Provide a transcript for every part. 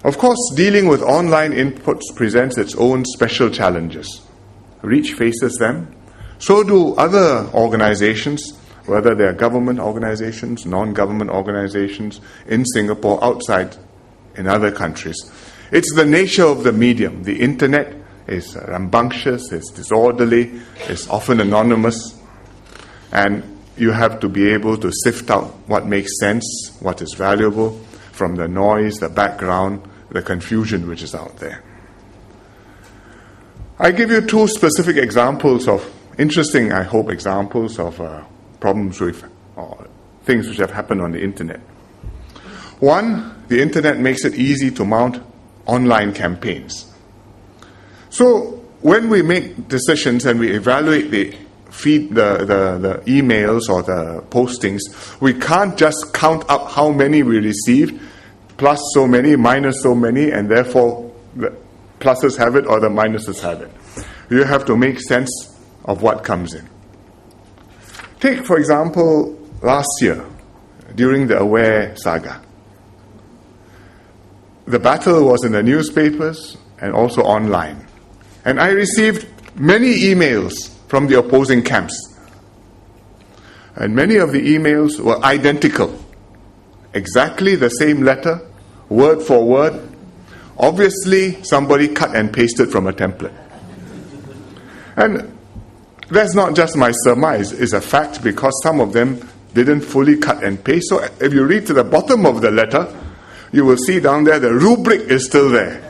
Of course, dealing with online inputs presents its own special challenges. Reach faces them. So do other organizations, whether they are government organizations, non-government organizations, in Singapore, outside, in other countries. It's the nature of the medium. The internet is rambunctious, it's disorderly, it's often anonymous, and you have to be able to sift out what makes sense, what is valuable, from the noise, the background, the confusion which is out there. I give you two specific examples of, interesting, I hope, examples of problems with or things which have happened on the internet. One, the internet makes it easy to mount online campaigns. So when we make decisions and we evaluate the emails or the postings, we can't just count up how many we received, plus so many, minus so many, and therefore the pluses have it or the minuses have it. You have to make sense of what comes in. Take, for example, last year, during the Aware saga. The battle was in the newspapers and also online. And I received many emails from the opposing camps. And many of the emails were identical. Exactly the same letter, word for word. Obviously, somebody cut and pasted from a template. And that's not just my surmise, it's a fact, because some of them didn't fully cut and paste. So if you read to the bottom of the letter, you will see down there the rubric is still there.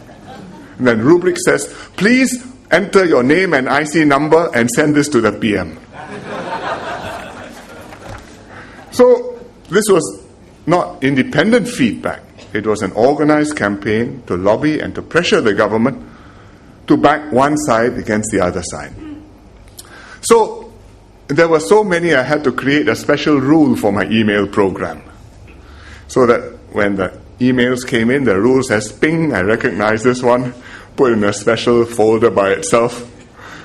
And then rubric says, please enter your name and IC number and send this to the PM. So this was not independent feedback. It was an organized campaign to lobby and to pressure the government to back one side against the other side. So there were so many, I had to create a special rule for my email program. So that when the emails came in, the rule says, ping, I recognize this one, put in a special folder by itself,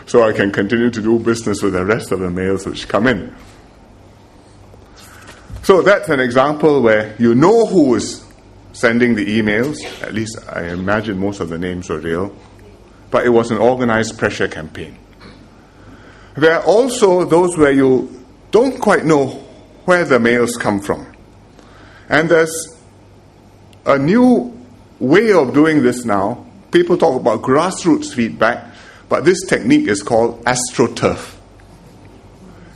so I can continue to do business with the rest of the mails which come in. So that's an example where you know who is sending the emails. At least I imagine most of the names were real. But it was an organized pressure campaign. There are also those where you don't quite know where the mails come from. And there's a new way of doing this now. People talk about grassroots feedback, but this technique is called Astroturf.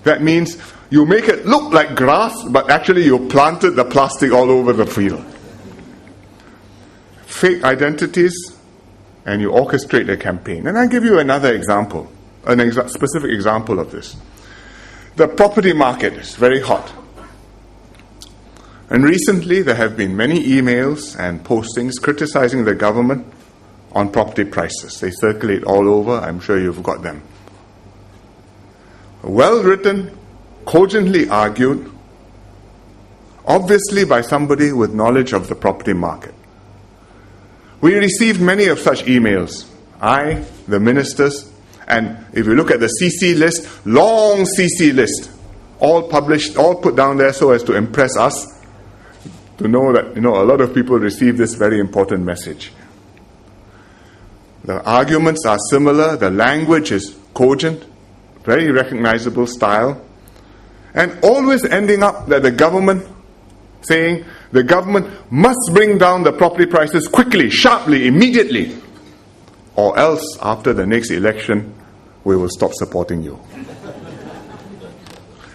That means you make it look like grass, but actually you planted the plastic all over the field. Fake identities, and you orchestrate a campaign. And I'll give you another example, specific example of this. The property market is very hot. And recently there have been many emails and postings criticizing the government on property prices. They circulate all over. I'm sure you've got them. Well written, cogently argued, obviously by somebody with knowledge of the property market. We received many of such emails. I, the ministers, and if you look at the CC list, long CC list, all published, all put down there so as to impress us, to know that, a lot of people receive this very important message. The arguments are similar, the language is cogent, very recognizable style, and always ending up that the government saying the government must bring down the property prices quickly, sharply, immediately, or else after the next election we will stop supporting you.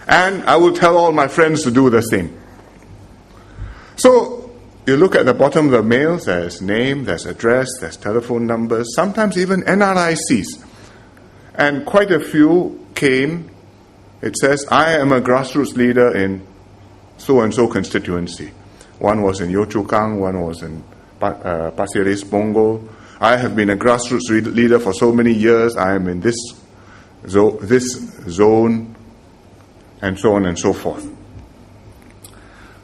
And I will tell all my friends to do the same. So you look at the bottom of the mails, there's name, there's address, there's telephone numbers, sometimes even NRICs. And quite a few came. It says, I am a grassroots leader in so-and-so constituency. One was in Yio Chu Kang, one was in Pasir Ris Punggol. I have been a grassroots leader for so many years. I am in this zone, and so on and so forth.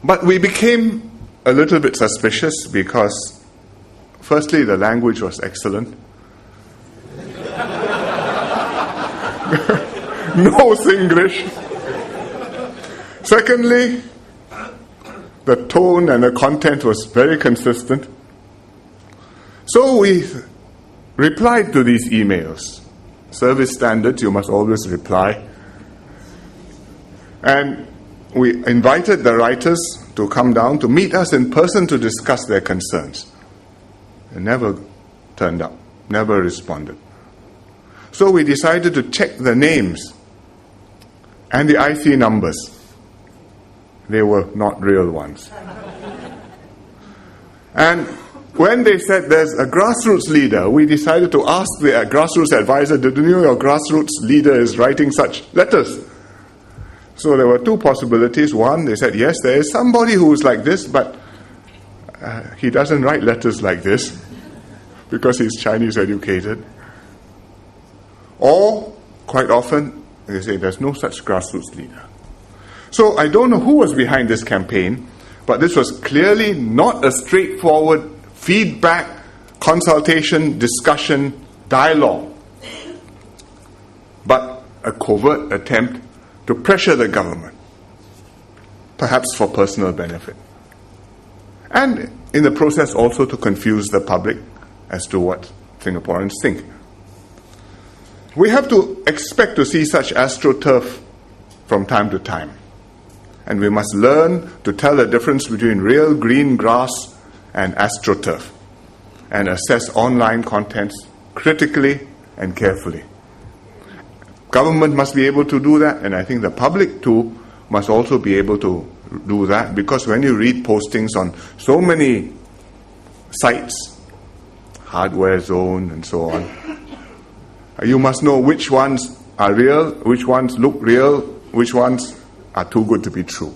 But we became a little bit suspicious because, firstly, the language was excellent. No Singlish. Secondly, the tone and the content was very consistent. So we replied to these emails. Service standards, you must always reply. And we invited the writers to come down to meet us in person to discuss their concerns. They never turned up, never responded. So we decided to check the names and the IC numbers. They were not real ones. And when they said there's a grassroots leader, we decided to ask the grassroots advisor, did you know your grassroots leader is writing such letters? So there were two possibilities. One, they said, yes, there is somebody who is like this, but he doesn't write letters like this because he's Chinese educated. Or, quite often, they say there's no such grassroots leader. So I don't know who was behind this campaign, but this was clearly not a straightforward feedback, consultation, discussion, dialogue, but a covert attempt to pressure the government, perhaps for personal benefit. And in the process also to confuse the public as to what Singaporeans think. We have to expect to see such astroturf from time to time. And we must learn to tell the difference between real green grass and astroturf, and assess online contents critically and carefully. Government must be able to do that, and I think the public too must also be able to do that, because when you read postings on so many sites, Hardware Zone and so on, you must know which ones are real, which ones look real, which ones are too good to be true.